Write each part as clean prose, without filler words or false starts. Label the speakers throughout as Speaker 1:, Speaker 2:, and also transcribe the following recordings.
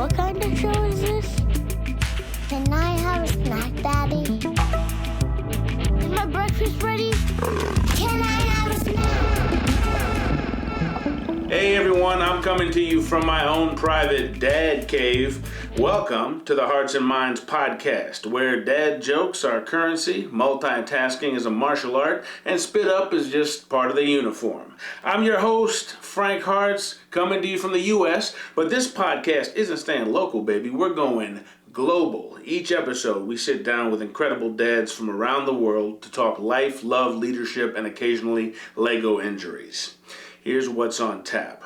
Speaker 1: What kind of show is this? Can I have a snack, Daddy? Is my breakfast ready? Can I have a snack?
Speaker 2: Hey everyone, I'm coming to you from my own private dad cave. Welcome to the Harts Minds podcast, where dad jokes are currency, multitasking is a martial art, and spit up is just part of the uniform. I'm your host, Frank Harts, coming to you from the U.S., but this podcast isn't staying local, baby. We're going global. Each episode, we sit down with incredible dads from around the world to talk life, love, leadership, and occasionally Lego injuries. Here's what's on tap.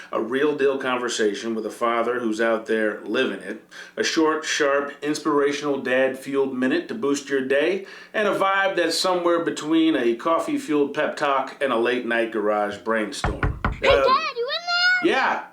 Speaker 2: A real deal conversation with a father who's out there living it, a short, sharp, inspirational dad-fueled minute to boost your day, and a vibe that's somewhere between a coffee-fueled pep talk and a late-night garage brainstorm.
Speaker 1: Hey, Dad, you in there?
Speaker 2: Yeah.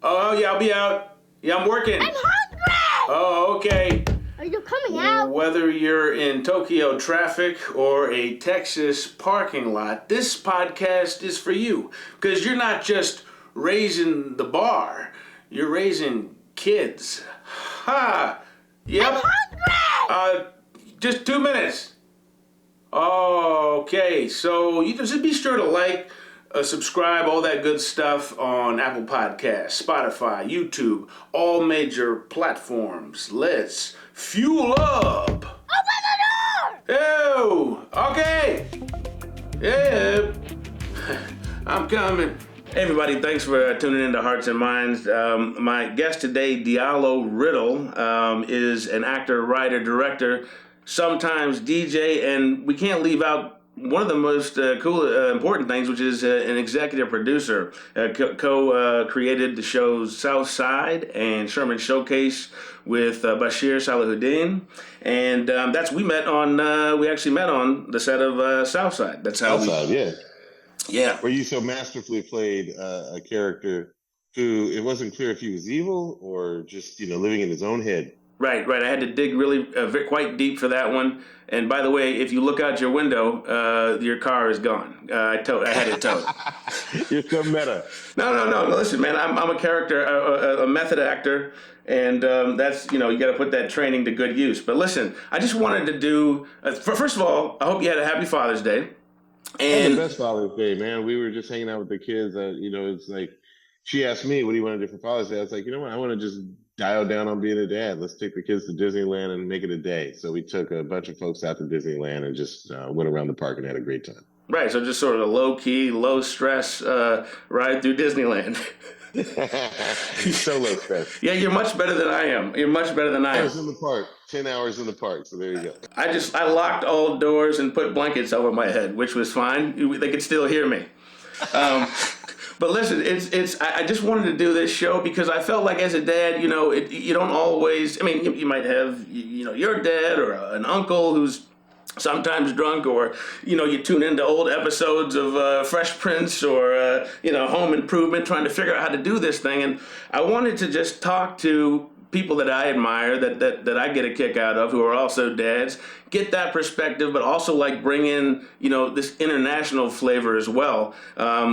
Speaker 2: Oh, yeah, I'll be out. Yeah, I'm working.
Speaker 1: I'm hungry!
Speaker 2: Oh, okay.
Speaker 1: Are you coming out?
Speaker 2: Whether you're in Tokyo traffic or a Texas parking lot, this podcast is for you. Because you're not just raising the bar, you're raising kids. Ha! Yep.
Speaker 1: I'm hungry!
Speaker 2: Just 2 minutes. Okay, so you just be sure to like, subscribe, all that good stuff on Apple Podcasts, Spotify, YouTube, all major platforms. Let's fuel up.
Speaker 1: Open the door!
Speaker 2: Oh, okay. Yeah, I'm coming. Hey everybody, thanks for tuning in to Harts and Minds. My guest today, Diallo Riddle, is an actor, writer, director, sometimes DJ, and we can't leave out one of the most important things, which is an executive producer. Co-created the shows South Side and Sherman Showcase with Bashir Salahuddin, and we actually met on the set of South Side. That's how Yeah.
Speaker 3: Where you so masterfully played a character who it wasn't clear if he was evil or just, living in his own head.
Speaker 2: Right. I had to dig really quite deep for that one. And by the way, if you look out your window, your car is gone. I had it towed.
Speaker 3: You're so meta.
Speaker 2: No. Listen, man, I'm a character, a method actor, and that's, you got to put that training to good use. But listen, I just wanted to do, first of all, I hope you had a happy Father's Day.
Speaker 3: And the best Father's Day, man. We were just hanging out with the kids. It's like, she asked me, what do you want to do for Father's Day? I was like, you know what? I want to just dial down on being a dad. Let's take the kids to Disneyland and make it a day. So we took a bunch of folks out to Disneyland and just went around the park and had a great time. Right.
Speaker 2: So just sort of a low-key, low-stress ride through Disneyland.
Speaker 3: So low stress.
Speaker 2: Yeah, you're much better than I am. You're much better than I am.
Speaker 3: 10 hours in the park. So there you go.
Speaker 2: I locked all doors and put blankets over my head, which was fine. They could still hear me. But listen, I just wanted to do this show because I felt like as a dad, you don't always, you might have, your dad or an uncle who's sometimes drunk, or, you tune into old episodes of Fresh Prince or, Home Improvement, trying to figure out how to do this thing. And I wanted to just talk to people that I admire, that I get a kick out of, who are also dads, get that perspective, but also bring in, this international flavor as well,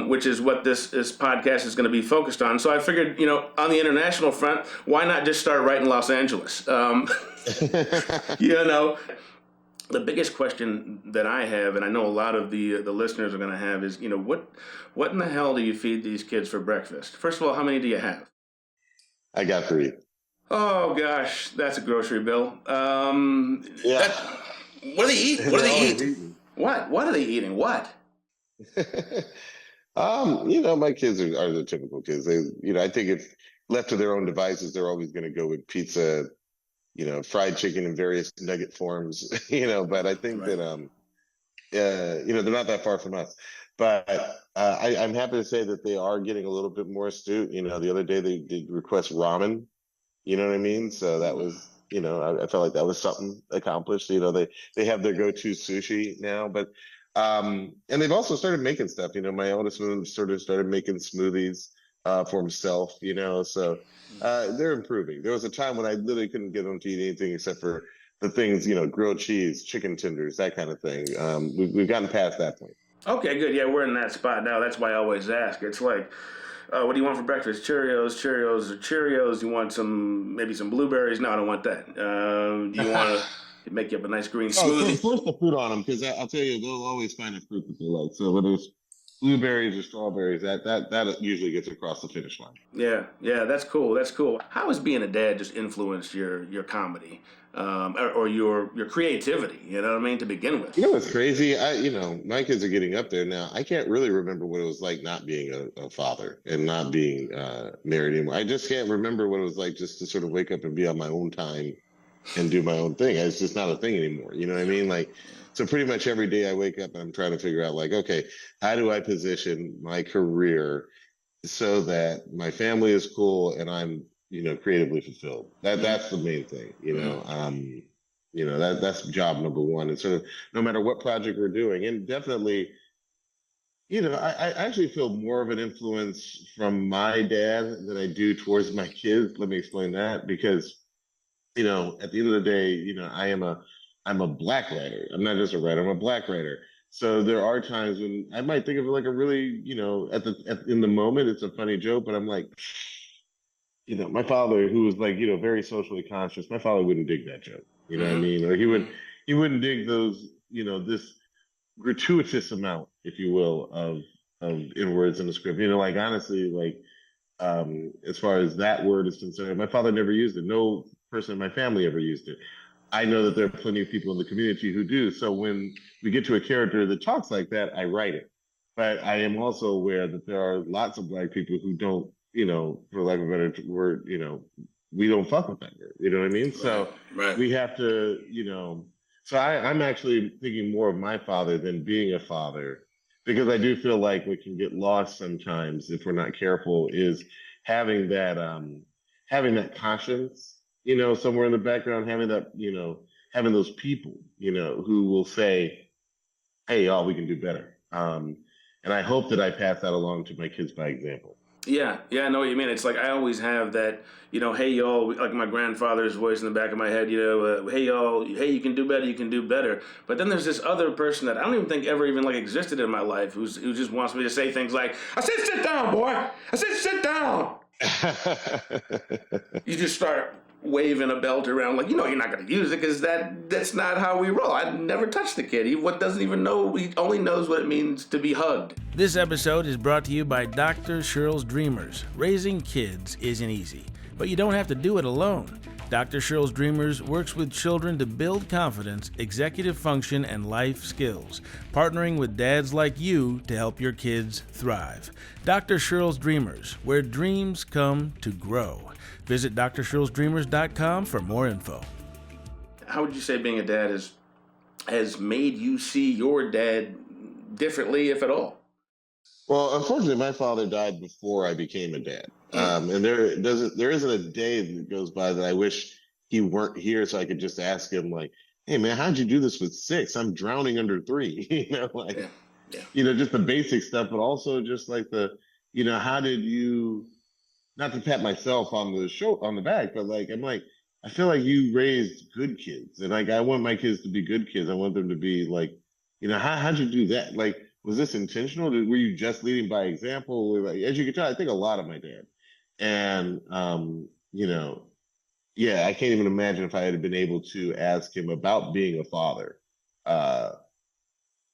Speaker 2: which is what this podcast is going to be focused on. So I figured, on the international front, why not just start right in Los Angeles? The biggest question that I have, and I know a lot of the listeners are going to have, is, what in the hell do you feed these kids for breakfast? First of all, how many do you have?
Speaker 3: I got 3.
Speaker 2: Oh gosh, that's a grocery bill.
Speaker 3: Yeah.
Speaker 2: What do they eat? What do they eat? What? What are they eating? What?
Speaker 3: My kids are the typical kids. They, I think if left to their own devices, they're always going to go with pizza, fried chicken in various nugget forms, but I think that, they're not that far from us. But I'm happy to say that they are getting a little bit more astute. The other day they did request ramen, you know what I mean? So that was, I felt like that was something accomplished. They have their go-to sushi now, but, and they've also started making stuff. My oldest one sort of started making smoothies for himself, so they're improving. There was a time when I literally couldn't get them to eat anything except for the things, grilled cheese, chicken tenders, that kind of thing. We've gotten past that point.
Speaker 2: Okay, good. Yeah, we're in that spot now. That's why I always ask. It's like, what do you want for breakfast? Cheerios, or Cheerios? You want maybe some blueberries? No, I don't want that. Do you want to make you up a nice green smoothie?
Speaker 3: So force the fruit on them, because I'll tell you, they'll always find a fruit that they like. So whether it's blueberries or strawberries, that usually gets across the finish line.
Speaker 2: Yeah, that's cool. That's cool. How has being a dad just influenced your comedy, or your creativity? You know what I mean, to begin with.
Speaker 3: You know what's crazy? My kids are getting up there now. I can't really remember what it was like not being a father and not being married anymore. I just can't remember what it was like just to sort of wake up and be on my own time and do my own thing. It's just not a thing anymore. You know what I mean? Like, so pretty much every day I wake up and I'm trying to figure out, like, okay, how do I position my career so that my family is cool and I'm, creatively fulfilled. That's the main thing, that's job number one. And sort of no matter what project we're doing, and definitely, I actually feel more of an influence from my dad than I do towards my kids. Let me explain that, because at the end of the day, I'm a black writer. I'm not just a writer, I'm a black writer. So there are times when I might think of it like a really, in the moment, it's a funny joke, but I'm like, my father, who was like, very socially conscious, my father wouldn't dig that joke. You know what I mean? Or he wouldn't dig those, this gratuitous amount, if you will, of in words in the script. Like, honestly, like, as far as that word is concerned, my father never used it. No person in my family ever used it. I know that there are plenty of people in the community who do. So when we get to a character that talks like that, I write it. But I am also aware that there are lots of black people who don't, for lack of a better word, we don't fuck with that word. You know what I mean? So we have to, so I'm actually thinking more of my father than being a father, because I do feel like what can get lost sometimes if we're not careful is having that conscience, somewhere in the background, having that, having those people, who will say, hey, y'all, we can do better. And I hope that I pass that along to my kids by example.
Speaker 2: Yeah, I know what you mean. It's like I always have that, hey, y'all, like my grandfather's voice in the back of my head, hey, y'all, hey, you can do better. But then there's this other person that I don't even think ever even like existed in my life who just wants me to say things like, I said, sit down, boy. I said, sit down. You just start waving a belt around like, you're not going to use it because that's not how we roll. I never touched the kid. He doesn't even know. He only knows what it means to be hugged. This episode is brought to you by Dr. Sherrill's Dreamers. Raising kids isn't easy, but you don't have to do it alone. Dr. Sherrill's Dreamers works with children to build confidence, executive function, and life skills, partnering with dads like you to help your kids thrive. Dr. Sherrill's Dreamers, where dreams come to grow. Visit drsherrillsdreamers.com for more info. How would you say being a dad has made you see your dad differently, if at all?
Speaker 3: Well, unfortunately, my father died before I became a dad. And there isn't a day that goes by that I wish he weren't here so I could just ask him, like, hey, man, how'd you do this with 6? I'm drowning under 3. Just the basic stuff, but also just like how did you, not to pat myself on the back, but like, I feel like you raised good kids. And like, I want my kids to be good kids. I want them to be like, how'd you do that? Like, was this intentional? Were you just leading by example? Like, as you can tell, I think a lot of my dad. And, I can't even imagine if I had been able to ask him about being a father.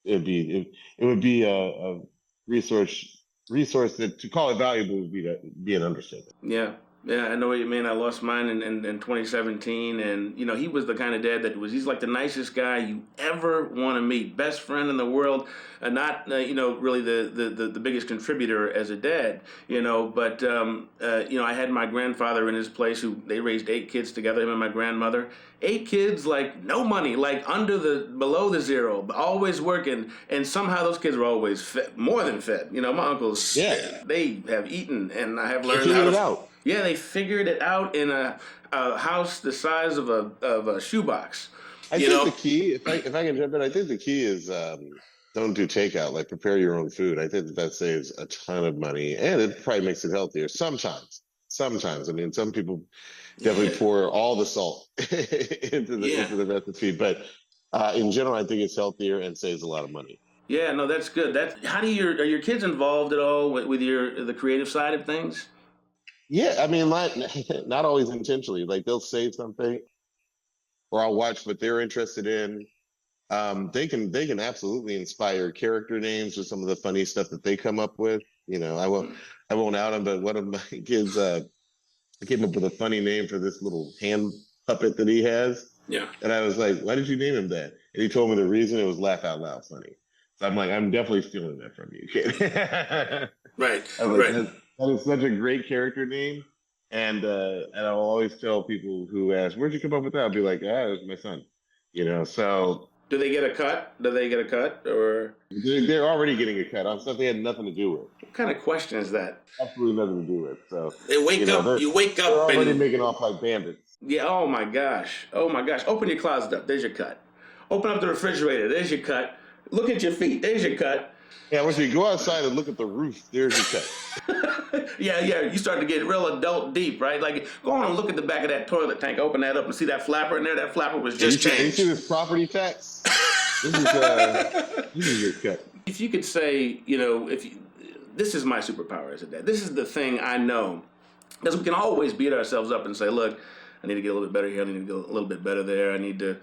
Speaker 3: It would be a resource that to call it valuable would be an understatement.
Speaker 2: Yeah, I know what you mean. I lost mine in 2017, and he was the kind of dad he's like the nicest guy you ever want to meet, best friend in the world, not really the biggest contributor as a dad, but I had my grandfather in his place who they raised 8 kids together, him and my grandmother. 8 kids, like no money, like below the zero, but always working, and somehow those kids were always fed, more than fed. My uncles, they have eaten, and I have learned how to. Out. Yeah, they figured it out in a house the size of a shoebox.
Speaker 3: I think the key, if I can jump in, I think the key is don't do takeout. Like, prepare your own food. I think that saves a ton of money, and it probably makes it healthier. Sometimes. I mean, some people definitely pour all the salt into the recipe, but in general, I think it's healthier and saves a lot of money.
Speaker 2: Yeah, no, that's good. Are your kids involved at all with the creative side of things?
Speaker 3: Yeah, I mean, like, not always intentionally. Like they'll say something, or I'll watch what they're interested in. They can absolutely inspire character names with some of the funny stuff that they come up with. I won't out them, but one of my kids came up with a funny name for this little hand puppet that he has.
Speaker 2: Yeah.
Speaker 3: And I was like, why did you name him that? And he told me the reason. It was laugh out loud funny. So I'm like, I'm definitely stealing that from you, kid.
Speaker 2: Right.
Speaker 3: I was like,
Speaker 2: Right.
Speaker 3: that is such a great character name. And I'll always tell people who ask, where'd you come up with that? I'll be like, it was my son. So
Speaker 2: Do they get a cut? Do they get a cut, or
Speaker 3: they're already getting a cut on stuff they had nothing to do with.
Speaker 2: what kind of question is that?
Speaker 3: Absolutely nothing to do with. So
Speaker 2: They wake up. You wake
Speaker 3: they're
Speaker 2: up
Speaker 3: already
Speaker 2: and
Speaker 3: making off like bandits.
Speaker 2: yeah. Oh my gosh. Oh my gosh. Open your closet up. There's your cut. Open up the refrigerator. There's your cut. Look at your feet. There's your cut.
Speaker 3: Yeah, once you go outside and look at the roof, there's your cut.
Speaker 2: Yeah. You start to get real adult deep, right? Like go on and look at the back of that toilet tank. Open that up and see that flapper in there. That flapper was just
Speaker 3: You
Speaker 2: changed.
Speaker 3: see this property tax? This is your cut.
Speaker 2: If you could say, this is my superpower as a dad. This is the thing I know. Because we can always beat ourselves up and say, look, I need to get a little bit better here. I need to get a little bit better there. I need to,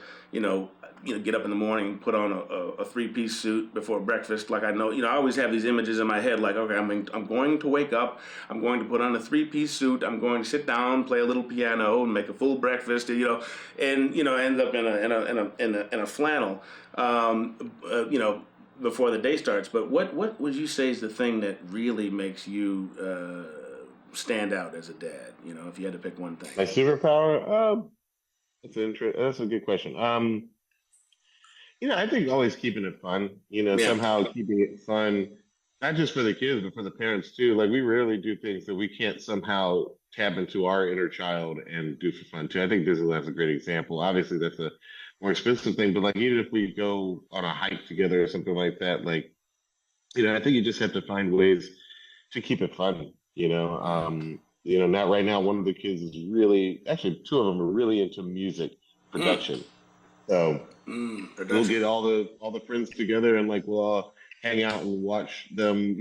Speaker 2: get up in the morning, put on a three-piece suit before breakfast. Like I know, I always have these images in my head. Like, okay, I'm going to wake up. I'm going to put on a three-piece suit. I'm going to sit down, play a little piano, and make a full breakfast. And end up in a flannel. Before the day starts. But what would you say is the thing that really makes you stand out as a dad? If you had to pick one thing.
Speaker 3: My superpower? That's a good question. I think always keeping it fun. Somehow keeping it fun, not just for the kids, but for the parents too. Like we rarely do things that we can't somehow tap into our inner child and do for fun too. I think Disneyland's a great example. Obviously, that's a more expensive thing, but like even if we go on a hike together or something like that, like I think you just have to find ways to keep it fun. Not right now. One of the kids is actually two of them are really into music production. So we'll get all the friends together and like we'll all hang out and watch them,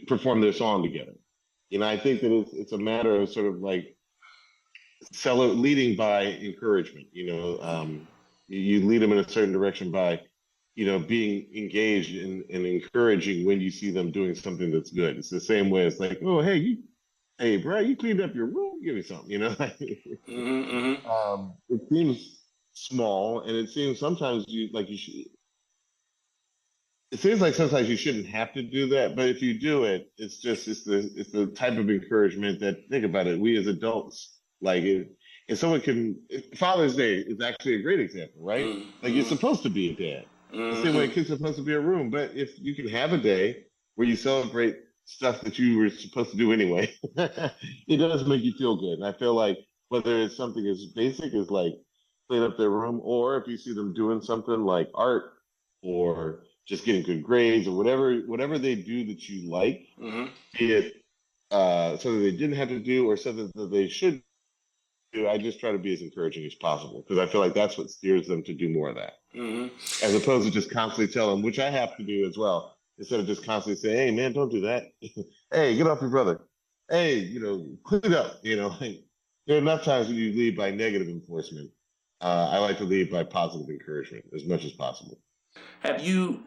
Speaker 3: perform their song together. I think that it's a matter of sort of like leading by encouragement. You lead them in a certain direction by, being engaged and encouraging when you see them doing something that's good. It's the same way. It's like, oh, hey, bro, you cleaned up your room. Give me something, It seems small, and it seems sometimes you should. It seems like sometimes you shouldn't have to do that, but if you do it, it's the type of encouragement that, think about it, we as adults, like if someone can, Father's Day is actually a great example, right?
Speaker 2: Mm-hmm.
Speaker 3: Like you're supposed to be a dad. The same way a kid's supposed to be a room, but if you can have a day where you celebrate stuff that you were supposed to do anyway, it does make you feel good. And I feel like whether it's something as basic as like clean up their room, or if you see them doing something like art or just getting good grades or whatever they do that you like, be it something they didn't have to do or something that they should do, I just try to be as encouraging as possible because I feel like that's what steers them to do more of that, as opposed to just constantly tell them, which I have to do as well, instead of just constantly saying, "Hey, man, don't do that. Hey, get off your brother. Hey, clean it up." There are enough times when you lead by negative enforcement. I like to lead by positive encouragement as much as possible.
Speaker 2: Have you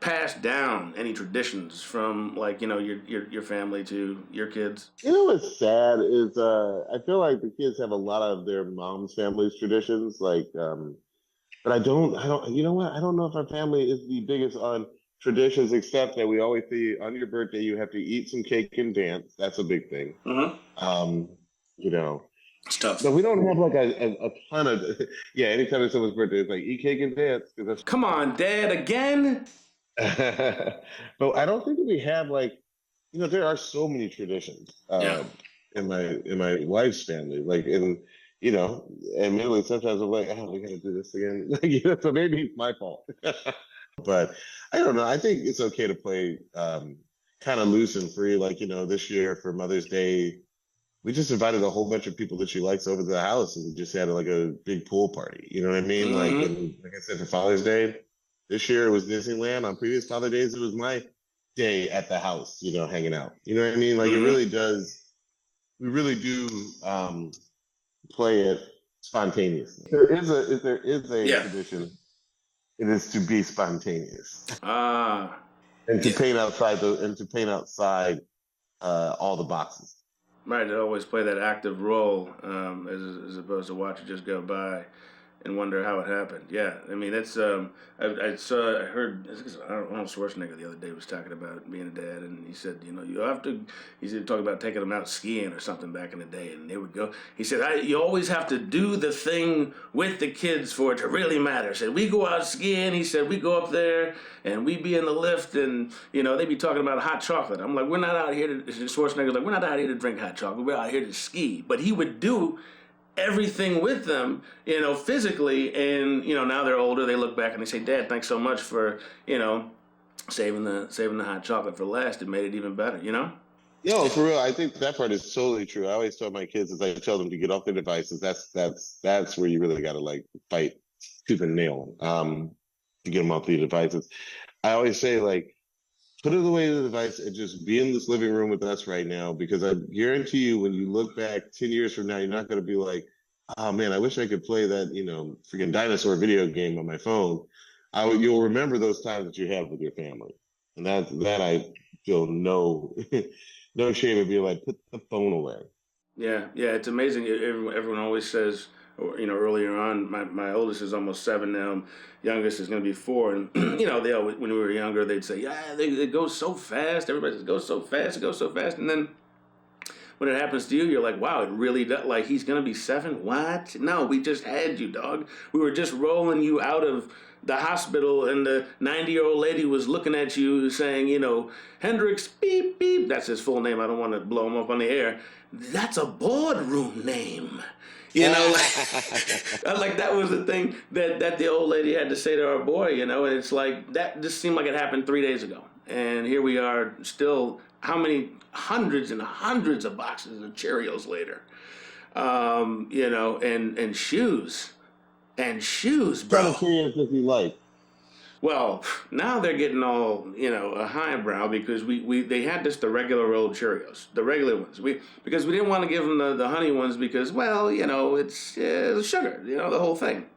Speaker 2: passed down any traditions from your family to your kids?
Speaker 3: What's sad is I feel like the kids have a lot of their mom's family's traditions, but I don't know if our family is the biggest on traditions, except that we always see on your birthday you have to eat some cake and dance. That's a big thing.
Speaker 2: It's tough.
Speaker 3: So we don't have like a ton of anytime it's someone's birthday, it's like eat cake and dance.
Speaker 2: Come on, Dad, again?
Speaker 3: But I don't think that we have there are so many traditions in my wife's family, and admittedly sometimes I'm like, we gotta do this again. So maybe it's my fault. But I don't know. I think it's okay to play kind of loose and free. This year for Mother's Day, we just invited a whole bunch of people that she likes over to the house, and we just had a big pool party. You know what I mean? And like I said, for Father's Day, This year it was Disneyland. On previous Father Days, it was my day at the house, hanging out. You know what I mean? Like, it really does. We really do play it spontaneously. If there is a tradition, it is to be spontaneous. And to paint outside all the boxes.
Speaker 2: Right, to always play that active role as opposed to watch it just go by and wonder how it happened. Yeah, I mean that's I heard Arnold Schwarzenegger the other day was talking about being a dad, and he said you have to. He said talking about taking them out skiing or something back in the day, and they would go. He said you always have to do the thing with the kids for it to really matter. He said we go out skiing. He said we go up there and we be in the lift, and they be talking about hot chocolate. I'm like, we're not out here to. Schwarzenegger's like, we're not out here to drink hot chocolate. We're out here to ski. But he would do everything with them, physically, and now they're older. They look back and they say, "Dad, thanks so much for saving the hot chocolate for last. It made it even better."
Speaker 3: No, for real. I think that part is totally true. I always tell my kids as I tell them to get off their devices. That's where you really got to fight tooth and nail to get them off the devices. I always say put it away the device and just be in this living room with us right now, because I guarantee you when you look back 10 years from now, you're not going to be like, oh man, I wish I could play that, freaking dinosaur video game on my phone. You'll remember those times that you have with your family. And that I feel no shame in being like, put the phone away.
Speaker 2: Yeah, it's amazing. Everyone always says, earlier on, my oldest is almost 7 now. Youngest is going to be 4, and they always, when we were younger, they'd say, "Yeah, it goes so fast." Everybody says, "It goes so fast," and then when it happens to you, you're like, "Wow, it really does." Like, he's going to be 7. What? No, we just had you, dog. We were just rolling you out of the hospital, and the 90-year-old lady was looking at you saying, Hendrix, beep, beep. That's his full name. I don't want to blow him up on the air. That's a boardroom name. Like that was the thing that the old lady had to say to our boy, and it's like, that just seemed like it happened 3 days ago. And here we are still, how many hundreds and hundreds of boxes of Cheerios later, and shoes. And shoes, bro.
Speaker 3: What kind of Cheerios does he like?
Speaker 2: Well, now they're getting all, a highbrow, because they had just the regular old Cheerios, the regular ones. Because we didn't want to give them the honey ones because, well, it's sugar, the whole thing.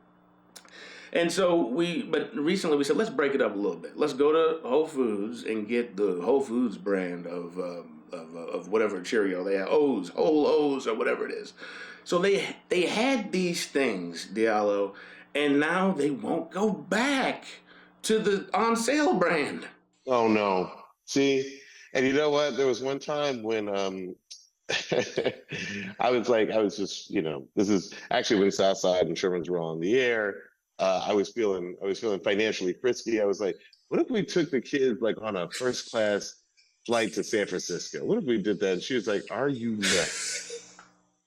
Speaker 2: And so but recently we said, let's break it up a little bit. Let's go to Whole Foods and get the Whole Foods brand of whatever Cheerio they have, whole O's or whatever it is. So they had these things, Diallo, and now they won't go back to the on sale brand.
Speaker 3: Oh no. See, and you know what? There was one time when I was just, this is actually when Southside and Sherman's were on the air. I was feeling financially frisky. I was like, what if we took the kids on a first class flight to San Francisco? What if we did that? And she was like, are you nuts?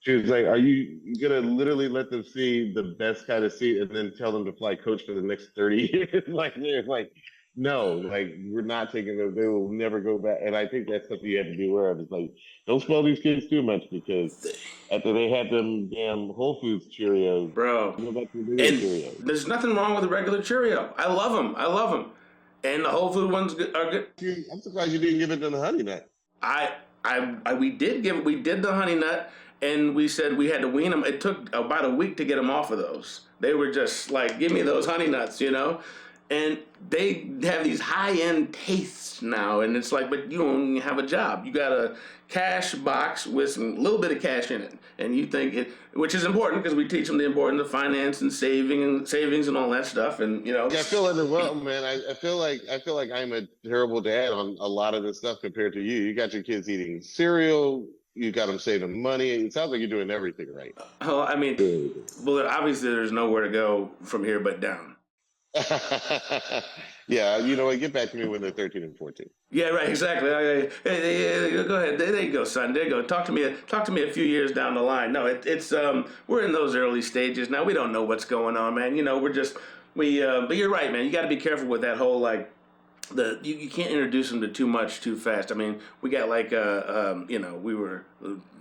Speaker 3: She was like, are you going to literally let them see the best kind of seat and then tell them to fly coach for the next 30 years? They're like, no, we're not taking them. They will never go back. And I think that's something you have to be aware of. It's like, don't spoil these kids too much, because after they had them damn Whole Foods Cheerios,
Speaker 2: bro,
Speaker 3: go back to the Cheerios.
Speaker 2: There's nothing wrong with a regular Cheerio. I love them. And the Whole Food ones are good.
Speaker 3: I'm surprised you didn't give it to the Honey Nut.
Speaker 2: We did the Honey Nut. And we said we had to wean them. It took about a week to get them off of those. They were just like, give me those honey nuts, And they have these high-end tastes now. And it's like, but you don't have a job. You got a cash box with a little bit of cash in it. And you think it, which is important because we teach them the importance of finance and savings and all that stuff. And,
Speaker 3: Yeah, I feel like, well, man, I feel like I'm a terrible dad on a lot of this stuff compared to you. You got your kids eating cereal. You got them saving money. It sounds like you're doing everything right.
Speaker 2: Oh, I mean, well, obviously there's nowhere to go from here but down.
Speaker 3: Yeah, get back to me when they're 13 and 14.
Speaker 2: Yeah, right, exactly. Hey, go ahead. There you go, son. There you go. Talk to me a few years down the line. No, it's we're in those early stages now. We don't know what's going on, man. But you're right, man. You got to be careful with that whole you can't introduce them to too much too fast. I mean, we got like we were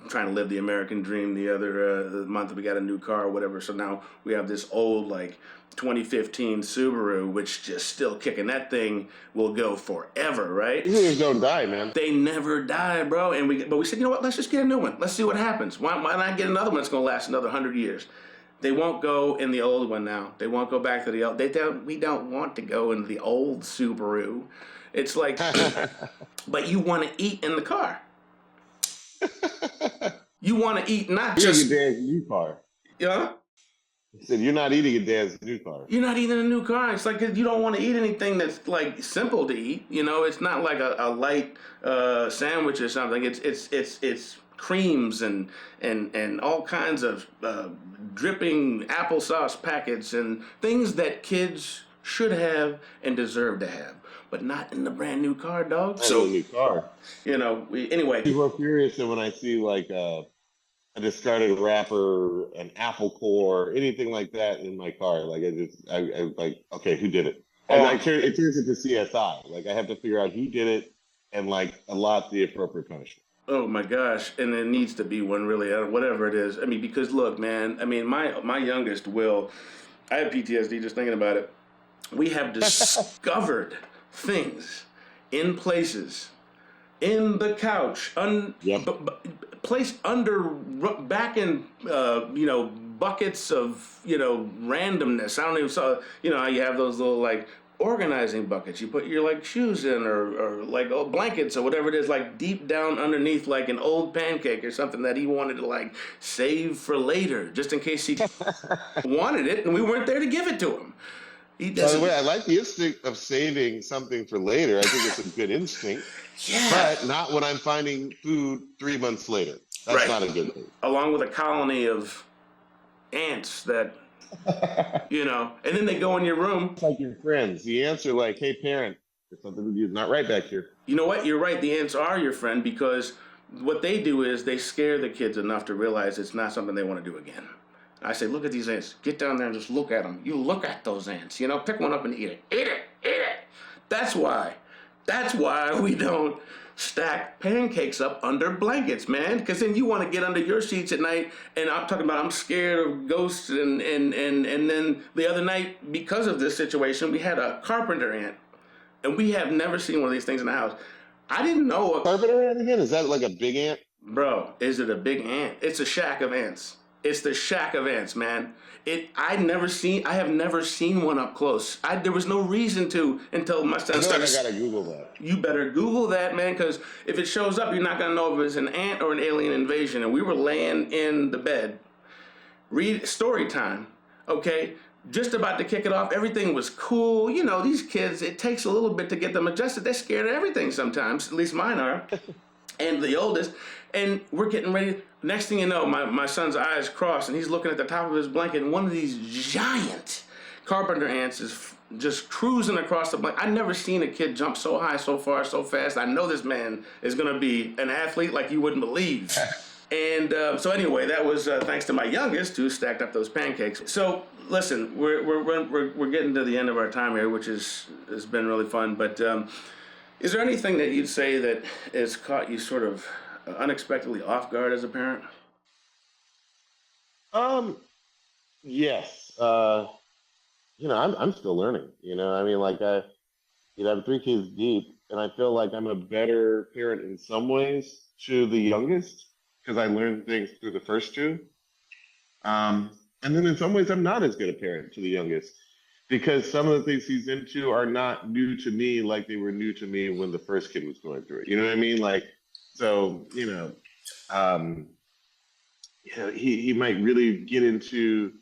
Speaker 2: trying to live the American dream the other month. We got a new car or whatever, so now we have this old like 2015 Subaru, which just still kicking. That thing will go forever, right?
Speaker 3: These don't die, man.
Speaker 2: They never die, bro. But we said, you know what? Let's just get a new one. Let's see what happens. Why not get another one that's gonna last another 100 years? They won't go in the old one now. They won't go back to the old. We don't want to go in the old Subaru. It's like, but you want to eat in the car. You want to eat not just
Speaker 3: your dad's new car.
Speaker 2: Yeah.
Speaker 3: I said you're not eating your dad's new car.
Speaker 2: You're not eating a new car. It's like you don't want to eat anything that's like simple to eat. You know, it's not like a light sandwich or something. It's creams and all kinds of dripping applesauce packets and things that kids should have and deserve to have, but not in the brand new car, dog.
Speaker 3: So new car.
Speaker 2: You know, anyway.
Speaker 3: People are furious when I see like a discarded wrapper, an apple core, anything like that in my car. Like I like, okay, who did it? And it turns into CSI. Like I have to figure out who did it and like allot the appropriate punishment.
Speaker 2: Oh my gosh, and there needs to be one really, whatever it is. I mean, because look, man, I mean, my youngest Will, I have PTSD just thinking about it. We have discovered things in places, in the couch, placed under, back in, buckets of, randomness. I don't even saw, how you have those little like organizing buckets. You put your like shoes in or like blankets or whatever it is, like deep down underneath like an old pancake or something that he wanted to like save for later, just in case he wanted it and we weren't there to give it to him.
Speaker 3: By the way, I like the instinct of saving something for later. I think it's a good instinct.
Speaker 2: Yeah.
Speaker 3: But not when I'm finding food 3 months later. That's not a good thing.
Speaker 2: Along with a colony of ants that and then they go in your room.
Speaker 3: It's like your friends. The ants are like, hey, parent, there's something with you not right back here.
Speaker 2: You know what? You're right. The ants are your friend because what they do is they scare the kids enough to realize it's not something they want to do again. I say, look at these ants. Get down there and just look at them. You look at those ants. Pick one up and eat it. Eat it. Eat it. That's why we don't stack pancakes up under blankets, man. Because then you want to get under your sheets at night, and I'm talking about I'm scared of ghosts, and then the other night, because of this situation, we had a carpenter ant, and we have never seen one of these things in the house. I didn't know a
Speaker 3: carpenter ant again. Is that like a big ant?
Speaker 2: Bro, is it a big ant? It's a shack of ants. It's the shack of ants, man. I have never seen one up close. There was no reason to until my son started.
Speaker 3: I gotta Google that.
Speaker 2: You better Google that, man, because if it shows up, you're not gonna know if it's an ant or an alien invasion. And we were laying in the bed, read story time, okay? Just about to kick it off. Everything was cool. These kids, it takes a little bit to get them adjusted. They're scared of everything sometimes. At least mine are. And the oldest. And we're getting ready. Next thing you know, my son's eyes cross, and he's looking at the top of his blanket, and one of these giant carpenter ants is just cruising across the blanket. I've never seen a kid jump so high, so far, so fast. I know this man is going to be an athlete like you wouldn't believe. And so anyway, that was thanks to my youngest who stacked up those pancakes. So listen, we're getting to the end of our time here, which has been really fun. But is there anything that you'd say that has caught you sort of unexpectedly off guard as a parent?
Speaker 3: Yes. I'm still learning. I mean, like I'm 3 kids deep, and I feel like I'm a better parent in some ways to the youngest because I learned things through the first 2. And then in some ways, I'm not as good a parent to the youngest because some of the things he's into are not new to me like they were new to me when the first kid was going through it. You know what I mean? Like, so, he might really get into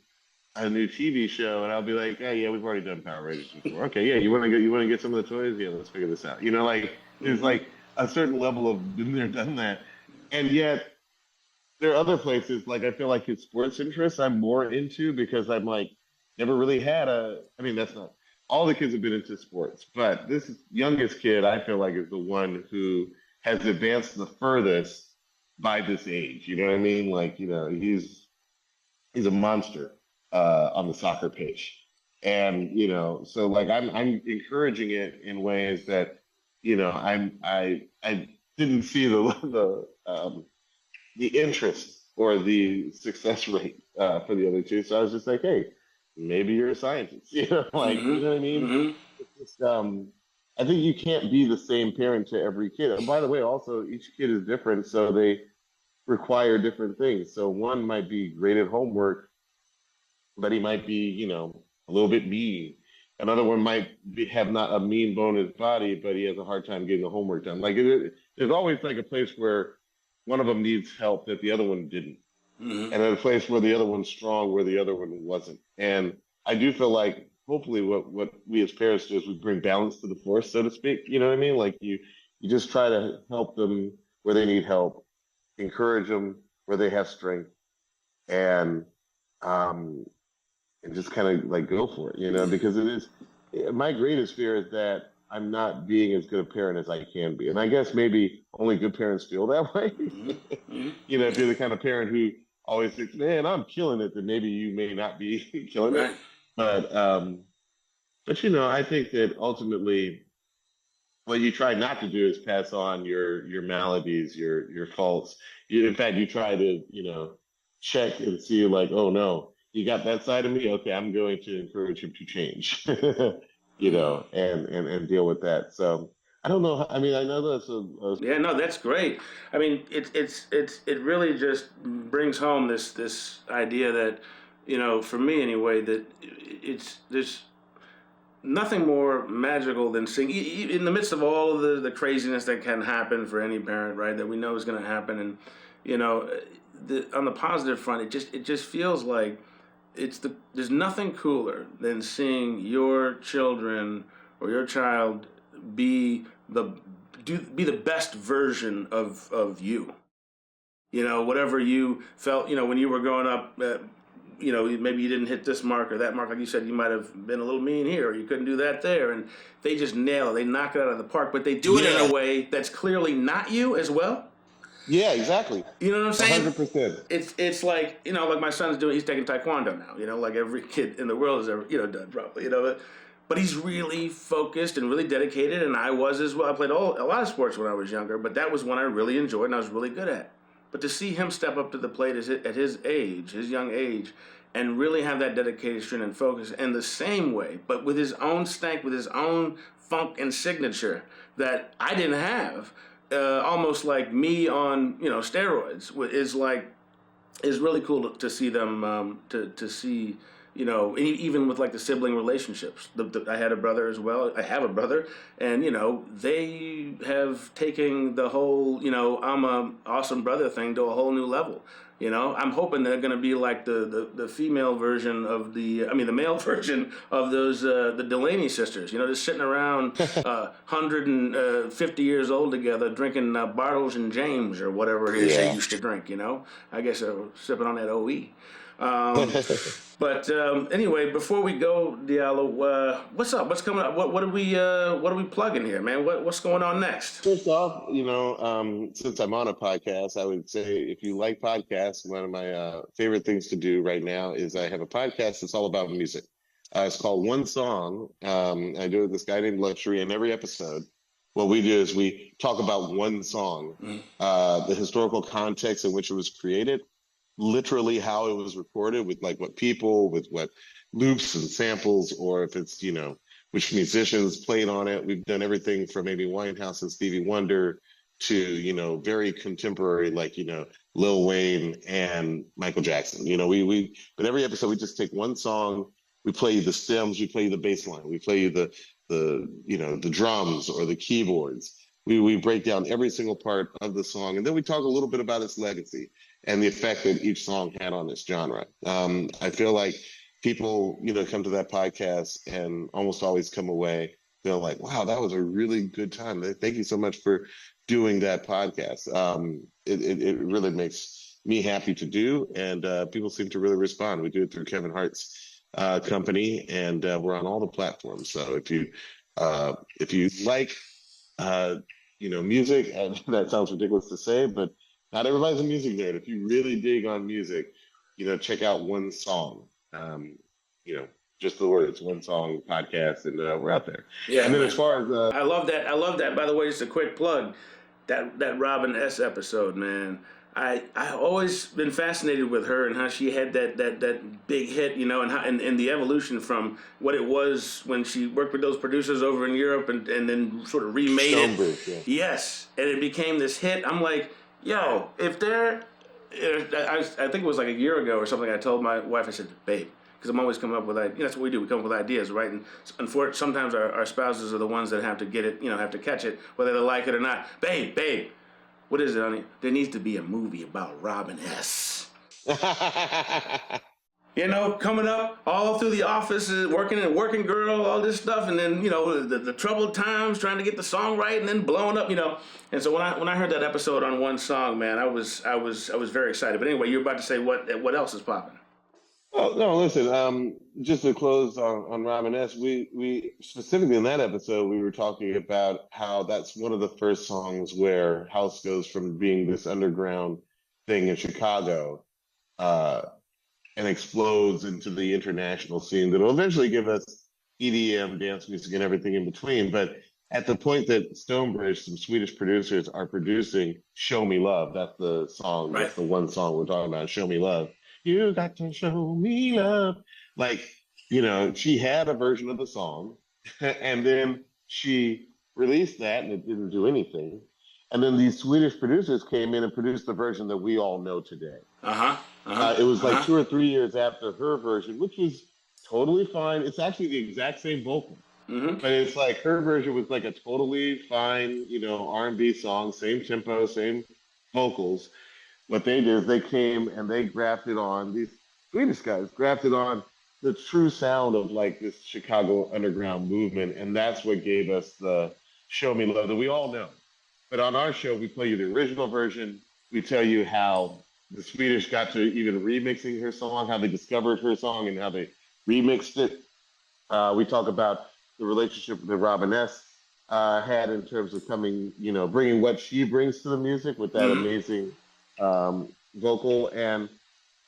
Speaker 3: a new TV show, and I'll be like, oh, yeah, we've already done Power Rangers before. Okay, yeah, you want to get some of the toys? Yeah, let's figure this out. There's like a certain level of been there, done that, and yet there are other places. Like I feel like his sports interests I'm more into because I'm like never really had that's not all the kids have been into sports, but this youngest kid I feel like is the one who has advanced the furthest by this age. You know what I mean? Like, he's a monster on the soccer pitch. And, so like I'm encouraging it in ways that, I didn't see the interest or the success rate for the other two. So I was just like, hey, maybe you're a scientist, like, you know what I mean? It's just, I think you can't be the same parent to every kid. And by the way, also each kid is different, so they require different things. So one might be great at homework, but he might be, a little bit mean. Another one might have not a mean bone in his body, but he has a hard time getting the homework done. Like there's always like a place where one of them needs help that the other one didn't, and at a place where the other one's strong where the other one wasn't. And I do feel like hopefully what we as parents do is we bring balance to the force, so to speak. You know what I mean? Like you just try to help them where they need help, encourage them where they have strength, and um, and just kind of like go for it, because it is my greatest fear is that I'm not being as good a parent as I can be. And I guess maybe only good parents feel that way. If you're the kind of parent who always thinks, man, I'm killing it, then maybe you may not be killing it. But I think that ultimately what you try not to do is pass on your maladies, your faults. In fact, you try to, check and see like, oh no, you got that side of me. Okay, I'm going to encourage him to change, and deal with that. So I don't know. I mean, I know that's
Speaker 2: Yeah, no, that's great. I mean, it really just brings home this idea that, for me anyway, that there's nothing more magical than seeing in the midst of all of the craziness that can happen for any parent, right? That we know is going to happen, and on the positive front, it just feels like there's nothing cooler than seeing your children or your child be the best version of you. Whatever you felt, when you were growing up, maybe you didn't hit this mark or that mark. Like you said, you might have been a little mean here, or you couldn't do that there. And they just nail it. They knock it out of the park, but they do it in a way that's clearly not you as well.
Speaker 3: Yeah, exactly.
Speaker 2: You know what I'm saying?
Speaker 3: 100%.
Speaker 2: It's like, like my son's he's taking Taekwondo now, like every kid in the world has ever, done probably, but he's really focused and really dedicated, and I was as well. I played a lot of sports when I was younger, but that was one I really enjoyed and I was really good at. But to see him step up to the plate at his age, his young age, and really have that dedication and focus in the same way, but with his own stank, with his own funk and signature that I didn't have, almost like me on steroids, is really cool to see them to see. Even with like the sibling relationships. I had a brother as well. I have a brother, and they have taken the whole I'm a awesome brother thing to a whole new level. I'm hoping they're going to be like the female version of the male version of those the Delaney sisters. Just sitting around 150 years old together, drinking Bartles and James or whatever it is they used to drink. I guess sipping on that OE. But anyway, before we go, Diallo, what's up? What's coming up? What are we plugging here, man? What's going on next?
Speaker 3: First off, since I'm on a podcast, I would say if you like podcasts, one of my favorite things to do right now is I have a podcast that's all about music. It's called One Song. I do it with this guy named Luxury, and every episode, what we do is we talk about one song, the historical context in which it was created, literally how it was recorded, with like what people, with what loops and samples, or if it's which musicians played on it. We've done everything from Amy Winehouse and Stevie Wonder to very contemporary, like Lil Wayne and Michael Jackson. But every episode we just take one song, we play you the stems, we play you the bass line, we play you the drums or the keyboards. We break down every single part of the song, and then we talk a little bit about its legacy and the effect that each song had on this genre. I feel like people, come to that podcast and almost always come away feeling like, wow, that was a really good time. Thank you so much for doing that podcast. It really makes me happy to do, and people seem to really respond. We do it through Kevin Harts' company, and we're on all the platforms. So if you like music, and that sounds ridiculous to say, but not everybody's a music nerd. If you really dig on music, check out One Song. just the words, one song podcast, and we're out there.
Speaker 2: Yeah,
Speaker 3: and then
Speaker 2: man.
Speaker 3: as far as
Speaker 2: I love that. I love that. By the way, just a quick plug. That Robin S. episode, man. I always been fascinated with her and how she had that big hit, you know, and how and the evolution from what it was when she worked with those producers over in Europe and then sort of remade
Speaker 3: Stonebridge,
Speaker 2: it.
Speaker 3: yeah.
Speaker 2: Yes, and it became this hit. I'm like, yo, I think it was like a year ago or something. I told my wife, I said, babe, because I'm always coming up with that's what we do. We come up with ideas, right? And unfortunately, sometimes our spouses are the ones that have to get it, you know, have to catch it, whether they like it or not. Babe, what is it, honey? There needs to be a movie about Robin S. You know, coming up all through the office, working and working girl, all this stuff, and then, you know, the troubled times trying to get the song right, and then blowing up, you know. And so when I heard that episode on one song, man, I was very excited. But anyway, you're about to say what else is popping?
Speaker 3: Oh, no, listen, just to close on Robin S., we specifically in that episode, we were talking about how that's one of the first songs where house goes from being this underground thing in Chicago and explodes into the international scene that will eventually give us EDM, dance music, and everything in between. But at the point that Stonebridge, some Swedish producers, are producing Show Me Love, that's the song,
Speaker 2: Right.
Speaker 3: That's the one song we're talking about, Show Me Love. You got to show me love. Like, you know, she had a version of the song, and then she released that, and it didn't do anything. And then these Swedish producers came in and produced the version that we all know today. It was like 2 or 3 years after her version, which was totally fine. It's actually the exact same vocal.
Speaker 2: Mm-hmm.
Speaker 3: But it's like her version was like a totally fine, you know, R&B song, same tempo, same vocals. What they did is they came and they grafted on, these Swedish guys grafted on the true sound of like this Chicago underground movement. And that's what gave us the Show Me Love that we all know. But on our show, we play you the original version. We tell you how the Swedish got to even remixing her song, how they discovered her song and how they remixed it. We talk about the relationship that Robin S. Had in terms of coming, you know, bringing what she brings to the music with that amazing vocal, and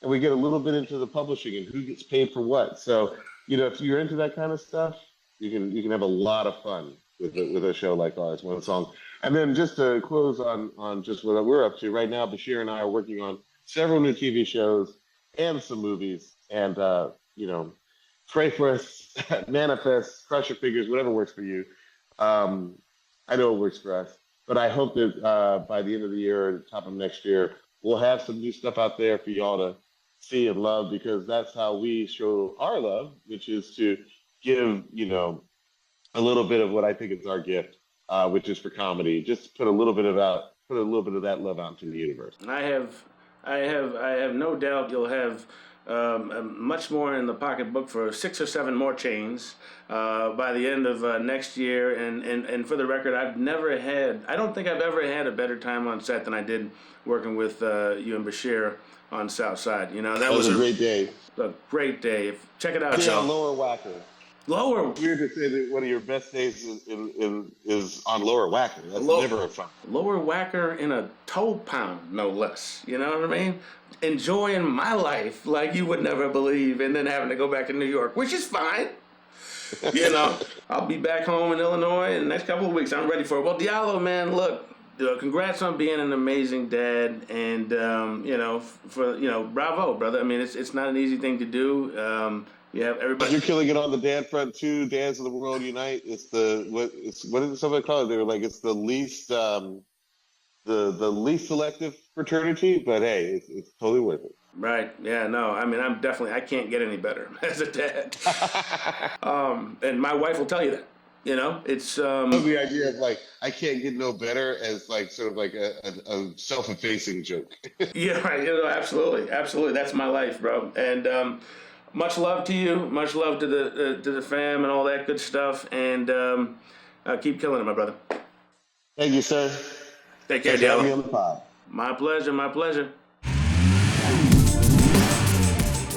Speaker 3: we get a little bit into the publishing and who gets paid for what. So, you know, if you're into that kind of stuff, you can have a lot of fun with a show like ours, one song. And then just to close on just what we're up to right now, Bashir and I are working on several new TV shows and some movies, and you know, pray for us, manifest, crush your figures, whatever works for you. I know it works for us. But I hope that by the end of the year or the top of next year, we'll have some new stuff out there for y'all to see and love, because that's how we show our love, which is to give, you know, a little bit of what I think is our gift, which is for comedy. Just put a little bit of that love out into the universe.
Speaker 2: And I have no doubt you'll have much more in the pocketbook for 6 or 7 more chains by the end of next year. And for the record, I don't think I've ever had a better time on set than I did working with you and Bashir on Southside. You know, that was
Speaker 3: a great day.
Speaker 2: A great day. Check it out,
Speaker 3: Yeah,
Speaker 2: y'all.
Speaker 3: Lower Wacker.
Speaker 2: Lower.
Speaker 3: Weird to say that one of your best days is on Lower Wacker. That's never a fun.
Speaker 2: Lower Wacker in a toe pound, no less. You know what I mean? Enjoying my life like you would never believe, and then having to go back to New York, which is fine. You know, I'll be back home in Illinois in the next couple of weeks. I'm ready for it. Well, Diallo, man, look, congrats on being an amazing dad, and you know, bravo, brother. I mean, it's not an easy thing to do. You have everybody.
Speaker 3: You're killing it on the dad front too. Dads of the world unite. It's what did somebody call it? They were like, it's the least the least selective fraternity, but hey, it's totally worth it.
Speaker 2: Right. Yeah, no, I mean, I can't get any better as a dad. And my wife will tell you that, you know, it's,
Speaker 3: the idea of like, I can't get no better as like, sort of like a self-effacing joke.
Speaker 2: Yeah, right. You know, absolutely. Absolutely. That's my life, bro. And, much love to you. Much love to the fam and all that good stuff. And, keep killing it, my brother.
Speaker 3: Thank you, sir.
Speaker 2: Take care,
Speaker 3: Thanks for having me
Speaker 2: Diallo.
Speaker 3: on the pod.
Speaker 2: My pleasure, my pleasure.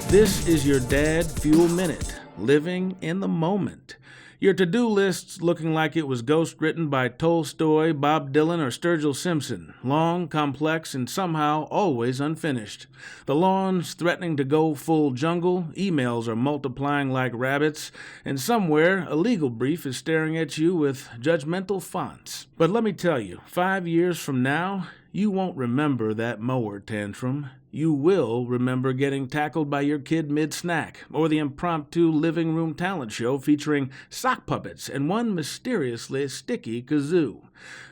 Speaker 2: This is your Dad Fuel Minute, living in the moment. Your to-do list's looking like it was ghost-written by Tolstoy, Bob Dylan, or Sturgill Simpson. Long, complex, and somehow always unfinished. The lawn's threatening to go full jungle, emails are multiplying like rabbits, and somewhere a legal brief is staring at you with judgmental fonts. But let me tell you, 5 years from now, you won't remember that mower tantrum. You will remember getting tackled by your kid mid-snack, or the impromptu living room talent show featuring sock puppets and one mysteriously sticky kazoo.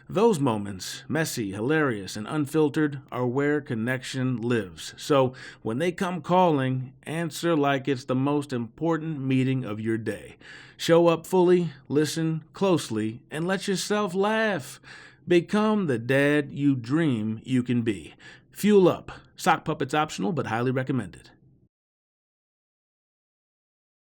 Speaker 2: Those moments, messy, hilarious, and unfiltered, are where connection lives. So when they come calling, answer like it's the most important meeting of your day. Show up fully, listen closely, and let yourself laugh. Become the dad you dream you can be. Fuel up. Sock puppets optional, but highly recommended.